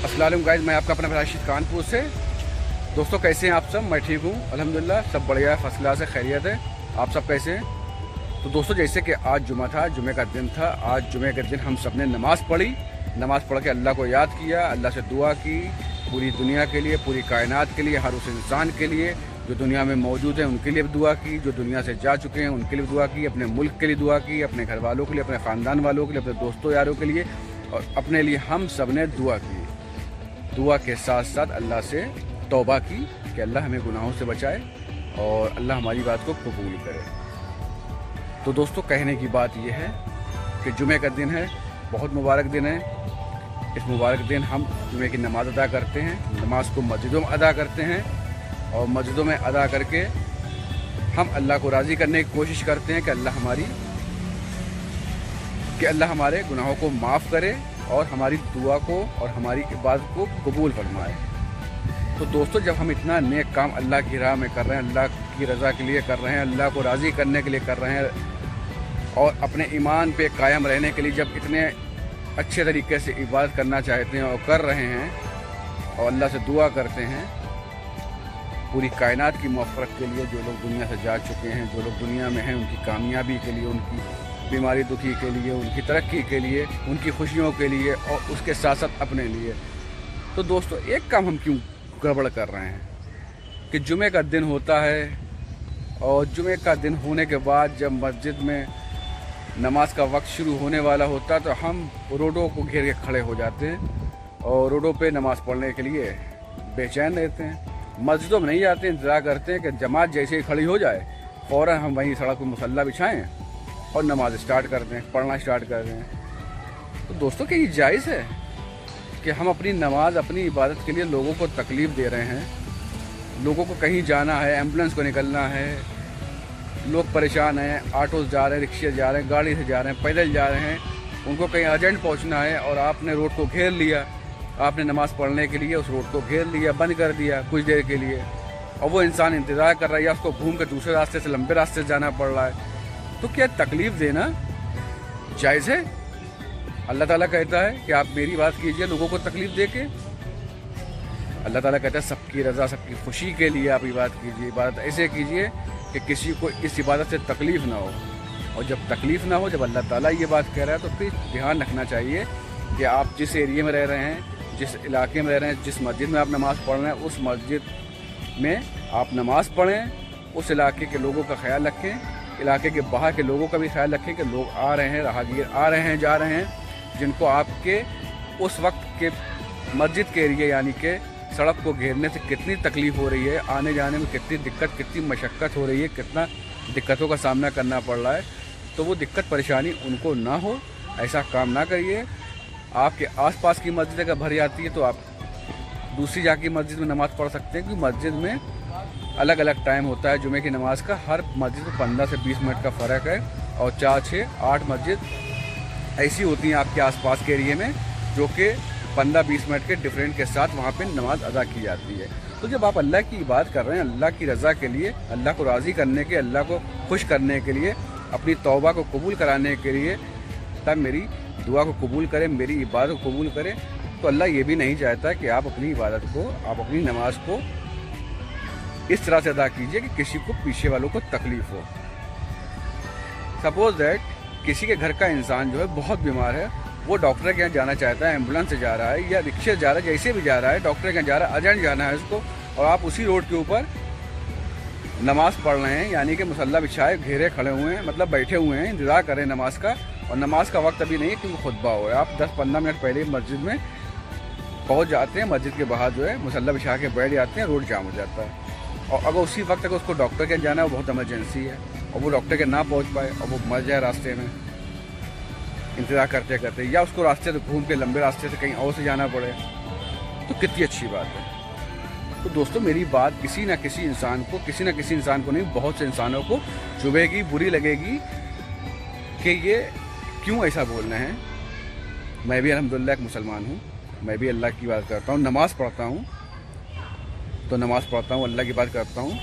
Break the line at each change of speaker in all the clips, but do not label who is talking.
अस्सलाम वालेकुम गाइस, मैं आपका अपना राशिद कानपुर से। दोस्तों कैसे हैं आप सब? मैं ठीक हूँ अल्हम्दुलिल्लाह, सब बढ़िया है, फर्स्ट क्लास है, खैरियत है। आप सब कैसे हैं? तो दोस्तों जैसे कि आज जुमा था, जुमे का दिन था। आज जुमे के दिन हम सब ने नमाज़ पढ़ी। नमाज़ पढ़ के अल्लाह को याद किया, अल्लाह से दुआ की, पूरी दुनिया के लिए, पूरी कायनात के लिए, हर उस इंसान के लिए जो दुनिया में मौजूद है उनके लिए दुआ की, जो दुनिया से जा चुके हैं उनके लिए दुआ की, अपने मुल्क के लिए दुआ की, अपने घर वालों के लिए, अपने ख़ानदान वालों के लिए, अपने दोस्तों यारों के लिए और अपने लिए हम सब ने दुआ की। दुआ के साथ साथ अल्लाह से तौबा की कि अल्लाह हमें गुनाहों से बचाए और अल्लाह हमारी बात को कबूल करे। तो दोस्तों कहने की बात यह है कि जुमे का दिन है, बहुत मुबारक दिन है। इस मुबारक दिन हम जुमे की नमाज़ अदा करते हैं, नमाज को मस्जिदों में अदा करते हैं और मस्जिदों में अदा करके हम अल्लाह को राज़ी करने की कोशिश करते हैं कि अल्लाह हमारे गुनाहों को माफ़ करे और हमारी दुआ को और हमारी इबादत को कबूल फरमाए। तो दोस्तों जब हम इतना नेक काम अल्लाह की राह में कर रहे हैं, अल्लाह की रज़ा के लिए कर रहे हैं, अल्लाह को राज़ी करने के लिए कर रहे हैं और अपने ईमान पे कायम रहने के लिए जब इतने अच्छे तरीके से इबादत करना चाहते हैं और कर रहे हैं और अल्लाह से दुआ करते हैं पूरी कायनात की मग़फ़िरत के लिए, जो लोग दुनिया से जा चुके हैं, जो लोग दुनिया में हैं, उनकी कामयाबी के लिए, उनकी बीमारी दुखी के लिए, उनकी तरक्की के लिए, उनकी खुशियों के लिए और उसके साथ साथ अपने लिए। तो दोस्तों एक काम हम क्यों गड़बड़ कर रहे हैं कि जुमे का दिन होता है और जुमे का दिन होने के बाद जब मस्जिद में नमाज का वक्त शुरू होने वाला होता है तो हम रोडों को घेर के खड़े हो जाते हैं और रोडों पे नमाज़ पढ़ने के लिए बेचैन रहते हैं। मस्जिदों में नहीं जाते, इंतज़ार करते हैं कि जमात जैसे ही खड़ी हो जाए फ़ौरन हम वहीं सड़क पर मुसल्ला बिछाएँ और नमाज स्टार्ट कर दें, पढ़ना स्टार्ट कर दें। तो दोस्तों क्या ये जायज़ है कि हम अपनी नमाज, अपनी इबादत के लिए लोगों को तकलीफ़ दे रहे हैं? लोगों को कहीं जाना है, एम्बुलेंस को निकलना है, लोग परेशान हैं, ऑटो जा रहे हैं, रिक्शे जा रहे हैं, गाड़ी से जा रहे हैं, पैदल जा रहे हैं, उनको कहीं अर्जेंट पहुंचना है और आपने रोड को घेर लिया, आपने नमाज़ पढ़ने के लिए उस रोड को घेर लिया, बंद कर दिया कुछ देर के लिए और वो इंसान इंतज़ार कर रहा है या उसको घूम के दूसरे रास्ते से, लंबे रास्ते से जाना पड़ रहा है। तो क्या तकलीफ़ देना जायज़ है? अल्लाह ताला कहता है कि आप मेरी बात कीजिए लोगों को तकलीफ़ दे के। अल्लाह ताला कहता है सबकी रज़ा, सबकी खुशी के लिए आप इबादत कीजिए। इबादत ऐसे कीजिए कि किसी को इस इबादत से तकलीफ़ ना हो। और जब तकलीफ़ ना हो, जब अल्लाह ताला ये बात कह रहा है तो फिर ध्यान रखना चाहिए कि आप जिस एरिया में रह रहे हैं, जिस इलाके में रह रहे हैं, जिस मस्जिद में आप नमाज़ पढ़ रहे हैं, उस मस्जिद में आप नमाज़ पढ़ें, उस इलाके के लोगों का ख्याल रखें, इलाके के बाहर के लोगों का भी ख्याल रखें कि लोग आ रहे हैं, राहगीर आ रहे हैं, जा रहे हैं, जिनको आपके उस वक्त के मस्जिद के एरिया यानी कि सड़क को घेरने से कितनी तकलीफ़ हो रही है, आने जाने में कितनी दिक्कत, कितनी मशक्क़त हो रही है, कितना दिक्कतों का सामना करना पड़ रहा है, तो वो दिक्कत परेशानी उनको ना हो, ऐसा काम ना करिए। आपके आसपास की मस्जिद अगर भर जाती है तो आप दूसरी जाके मस्जिद में नमाज़ पढ़ सकते हैं, क्योंकि मस्जिद में अलग अलग टाइम होता है जुमे की नमाज का। हर मस्जिद में 15 से 20 मिनट का फ़र्क है और 4, 6, 8 मस्जिद ऐसी होती हैं आपके आसपास के एरिए में जो कि 15-20 मिनट के डिफरेंट के साथ वहाँ पे नमाज अदा की जाती है। तो जब आप अल्लाह की इबादत कर रहे हैं, अल्लाह की रज़ा के लिए, अल्लाह को राज़ी करने के, अल्लाह को खुश करने के लिए, अपनी तौबा को कबूल कराने के लिए, तब मेरी दुआ को कबूल करें, मेरी इबादत को कबूल करें, तो अल्लाह ये भी नहीं चाहता कि आप अपनी इबादत को, आप अपनी नमाज को इस तरह से अदा कीजिए कि किसी को, पीछे वालों को तकलीफ़ हो। सपोज़ दैट किसी के घर का इंसान जो है बहुत बीमार है, वो डॉक्टर के यहाँ जाना चाहता है, एम्बुलेंस से जा रहा है या रिक्शे से जा रहा है, जैसे भी जा रहा है, डॉक्टर के यहाँ जा रहा है, अर्जेंट जाना है उसको, और आप उसी रोड के ऊपर नमाज़ पढ़ रहे हैं, यानी कि मुसल्ला बिछाए घेरे खड़े हुए हैं, मतलब बैठे हुए हैं, इंतज़ार कर रहे हैं नमाज का, और नमाज का वक्त अभी नहीं है क्योंकि खुतबा हो है। आप 10-15 मिनट पहले मस्जिद में पहुँच जाते हैं, मस्जिद के बाहर जो है मुसल्ला बिछा के बैठ जाते हैं, रोड जाम हो जाता है। और अगर उसी वक्त अगर उसको डॉक्टर के जाना है, वो बहुत इमरजेंसी है और वो डॉक्टर के ना पहुंच पाए और वो मर जाए रास्ते में इंतज़ार करते करते, या उसको रास्ते से घूम के लंबे रास्ते से कहीं और से जाना पड़े, तो कितनी अच्छी बात है। तो दोस्तों मेरी बात किसी न किसी इंसान को नहीं, बहुत से इंसानों को चुभेगी, बुरी लगेगी कि ये क्यों ऐसा बोल रहे हैं। मैं भी अल्हम्दुलिल्लाह एक मुसलमान हूँ, मैं भी अल्लाह की बात करता हूँ, नमाज़ पढ़ता हूँ, तो नमाज़ पढ़ता हूँ, अल्लाह की बात करता हूँ,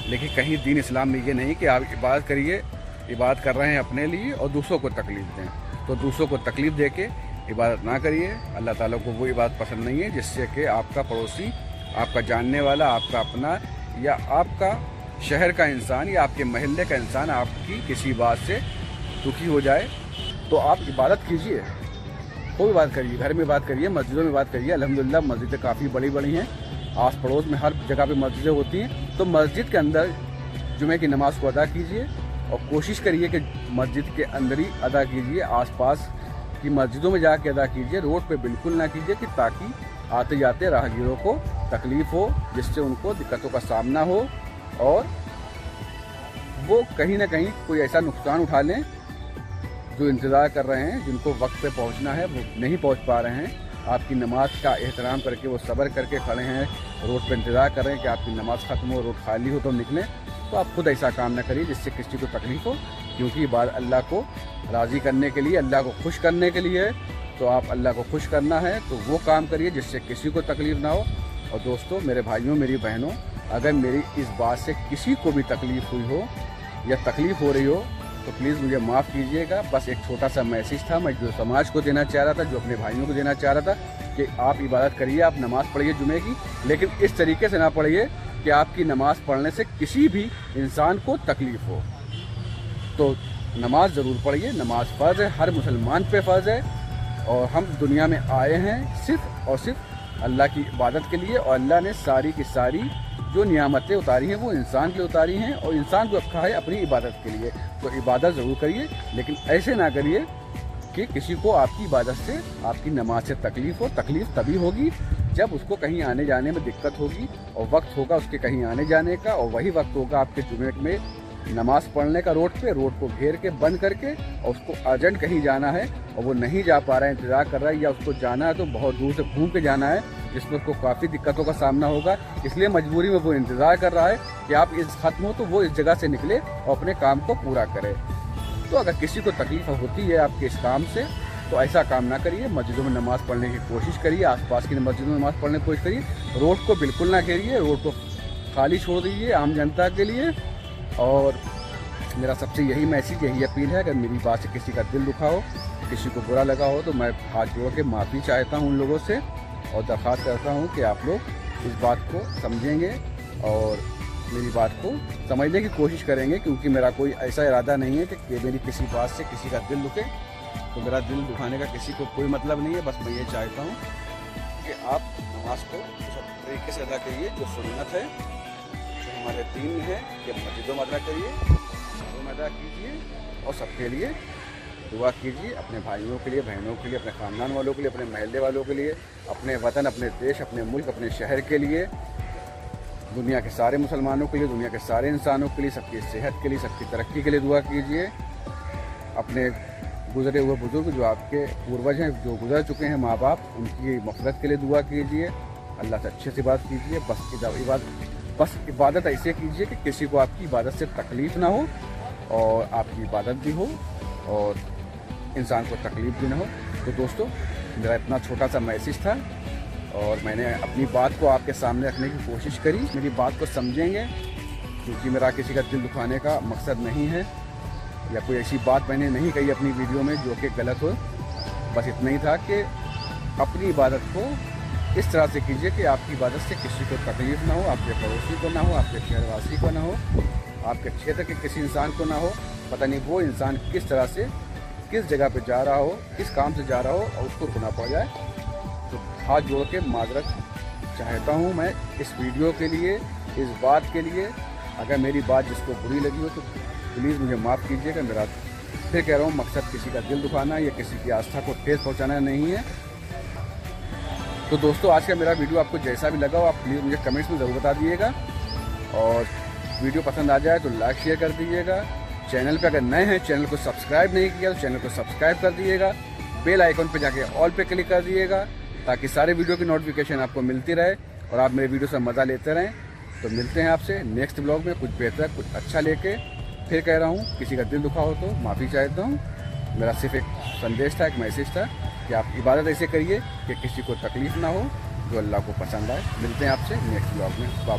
लेकिन कहीं दीन इस्लाम में ये नहीं कि आप इबादत करिए, इबादत कर रहे हैं अपने लिए और दूसरों को तकलीफ़ दें। तो दूसरों को तकलीफ़ दे के इबादत ना करिए। अल्लाह ताला को वो इबादत पसंद नहीं है जिससे कि आपका पड़ोसी, आपका जानने वाला, आपका अपना या आपका शहर का इंसान या आपके महल्ले का इंसान आपकी किसी बात से दुखी हो जाए। तो आप इबादत कीजिए, कोई बात करिए, घर में बात करिए, मस्जिदों में बात करिए। अल्हम्दुलिल्लाह मस्जिदें काफ़ी बड़ी बड़ी हैं, आस पड़ोस में हर जगह पे मस्जिदें होती हैं। तो मस्जिद के अंदर जुमे की नमाज़ को अदा कीजिए और कोशिश करिए कि मस्जिद के अंदर ही अदा कीजिए, आसपास की मस्जिदों में जाके अदा कीजिए, रोड पे बिल्कुल ना कीजिए कि ताकि आते जाते राहगीरों को तकलीफ़ हो, जिससे उनको दिक्कतों का सामना हो और वो कहीं ना कहीं कोई ऐसा नुकसान उठा लें। जो इंतज़ार कर रहे हैं, जिनको वक्त पे पहुंचना है, वो नहीं पहुंच पा रहे हैं। आपकी नमाज का एहतराम करके वो सब्र करके खड़े हैं, रोड पे इंतज़ार कर रहे हैं कि आपकी नमाज़ ख़त्म हो, रोड खाली हो तो निकलें। तो आप खुद ऐसा काम ना करिए जिससे किसी को तकलीफ़ हो, क्योंकि ये बात अल्लाह को राज़ी करने के लिए, अल्लाह को खुश करने के लिए है। तो आप अल्लाह को खुश करना है तो वो काम करिए जिससे किसी को तकलीफ़ ना हो। और दोस्तों, मेरे भाइयों, मेरी बहनों, अगर मेरी इस बात से किसी को भी तकलीफ़ हुई हो या तकलीफ़ हो रही हो तो प्लीज़ मुझे माफ़ कीजिएगा। बस एक छोटा सा मैसेज था मैं जो समाज को देना चाह रहा था, जो अपने भाइयों को देना चाह रहा था कि आप इबादत करिए, आप नमाज़ पढ़िए जुमे की, लेकिन इस तरीके से ना पढ़िए कि आपकी नमाज़ पढ़ने से किसी भी इंसान को तकलीफ़ हो। तो नमाज ज़रूर पढ़िए, नमाज फ़र्ज़ है, हर मुसलमान पे फ़र्ज़ है। और हम दुनिया में आए हैं सिर्फ़ और सिर्फ अल्लाह की इबादत के लिए, और अल्लाह ने सारी की सारी जो नियामतें उतारी हैं वो इंसान के लिए उतारी हैं और इंसान को रखा है अपनी इबादत के लिए। तो इबादत ज़रूर करिए, लेकिन ऐसे ना करिए कि किसी को आपकी इबादत से, आपकी नमाज से तकलीफ़ हो। तकलीफ़ तभी होगी जब उसको कहीं आने जाने में दिक्कत होगी और वक्त होगा उसके कहीं आने जाने का, और वही वक्त होगा आपके जुमे में नमाज़ पढ़ने का रोड पे, रोड को घेर के बंद करके, और उसको अर्जेंट कहीं जाना है और वो नहीं जा पा रहा है, इंतज़ार कर रहा है, या उसको जाना है तो बहुत दूर से घूम के जाना है, जिसमें उसको काफ़ी दिक्कतों का सामना होगा। इसलिए मजबूरी में वो इंतज़ार कर रहा है कि आप इस ख़त्म हो तो वो इस जगह से निकले और अपने काम को पूरा करे। तो अगर किसी को तकलीफ़ होती है आपके इस काम से तो ऐसा काम ना करिए। मस्जिदों में नमाज़ पढ़ने की कोशिश करिए, आसपास की मस्जिदों में नमाज़ पढ़ने की कोशिश करिए। रोड को बिल्कुल ना घेरिए, रोड को खाली छोड़ दीजिए आम जनता के लिए। और मेरा सबसे यही मैसेज, यही अपील है, अगर मेरी बात से किसी का दिल दुखा हो, किसी को बुरा लगा हो, तो मैं हाथ जोड़ के माफ़ी चाहता हूँ उन लोगों से और दरख्वास्त करता हूँ कि आप लोग इस बात को समझेंगे और मेरी बात को समझने की कोशिश करेंगे, क्योंकि मेरा कोई ऐसा इरादा नहीं है कि मेरी किसी बात से किसी का दिल दुखे। तो मेरा दिल दुखाने का किसी को कोई मतलब नहीं है। बस मैं ये चाहता हूँ कि आप नमाज को उस तरीके से अदा करिए जो सुन्नत है, जो हमारे दीन में है, कि मस्जिदों में अदा करिए, घरों में अदा कीजिए और सबके लिए दुआ कीजिए, अपने भाइयों के लिए, बहनों के लिए, अपने ख़ानदान वालों के लिए, अपने महल्ले वालों के लिए, अपने वतन, अपने देश, अपने मुल्क, अपने शहर के लिए, दुनिया के सारे मुसलमानों के लिए, दुनिया के सारे इंसानों के लिए, सबकी सेहत के लिए, सबकी तरक्की के लिए दुआ कीजिए। अपने गुजरे हुए बुज़ुर्ग जो आपके पूर्वज हैं, जो गुजर चुके हैं, माँ बाप, उनकी मग़फ़िरत के लिए दुआ कीजिए। अल्लाह से अच्छे से बात कीजिए। बस इबादत ऐसे कीजिए कि किसी को आपकी इबादत से तकलीफ़ ना हो और आपकी इबादत भी हो और इंसान को तकलीफ़ भी ना हो। तो दोस्तों, मेरा इतना छोटा सा मैसेज था और मैंने अपनी बात को आपके सामने रखने की कोशिश करी। मेरी बात को समझेंगे, क्योंकि मेरा किसी का दिल दुखाने का मकसद नहीं है या कोई ऐसी बात मैंने नहीं कही अपनी वीडियो में जो कि गलत हो। बस इतना ही था कि अपनी इबादत को इस तरह से कीजिए कि आपकी इबादत से किसी को तकलीफ़ ना हो, आपके पड़ोसी को ना हो, आपके शहरवासी को ना हो, आपके क्षेत्र के किसी इंसान को ना हो। पता नहीं वो इंसान किस तरह से, किस जगह पे जा रहा हो, किस काम से जा रहा हो और उसको रुकना पड़ जाए। तो हाथ जोड़ के माजरत चाहता हूँ मैं इस वीडियो के लिए, इस बात के लिए। अगर मेरी बात जिसको बुरी लगी हो तो प्लीज़ मुझे माफ़ कीजिएगा। मेरा फिर कह रहा हूँ, मकसद किसी का दिल दुखाना या किसी की आस्था को ठेस पहुँचाना नहीं है। तो दोस्तों, आज का मेरा वीडियो आपको जैसा भी लगा हो, आप प्लीज़ मुझे कमेंट्स में ज़रूर बता दीजिएगा। और वीडियो पसंद आ जाए तो लाइक शेयर कर दीजिएगा। चैनल पे अगर नए हैं, चैनल को सब्सक्राइब नहीं किया तो चैनल को सब्सक्राइब कर दीजिएगा। बेल आइकन पे जाके ऑल पे क्लिक कर दीजिएगा ताकि सारे वीडियो की नोटिफिकेशन आपको मिलती रहे और आप मेरे वीडियो से मज़ा लेते रहें। तो मिलते हैं आपसे नेक्स्ट ब्लॉग में कुछ बेहतर, कुछ अच्छा लेके। फिर कह रहा हूँ, किसी का दिल दुखा हो तो माफ़ी चाहता हूँ। मेरा सिर्फ एक संदेश था, एक मैसेज था कि आप इबादत ऐसे करिए कि किसी को तकलीफ़ ना हो, जो अल्लाह को पसंद आए। मिलते हैं आपसे नेक्स्ट ब्लॉग में। बाय।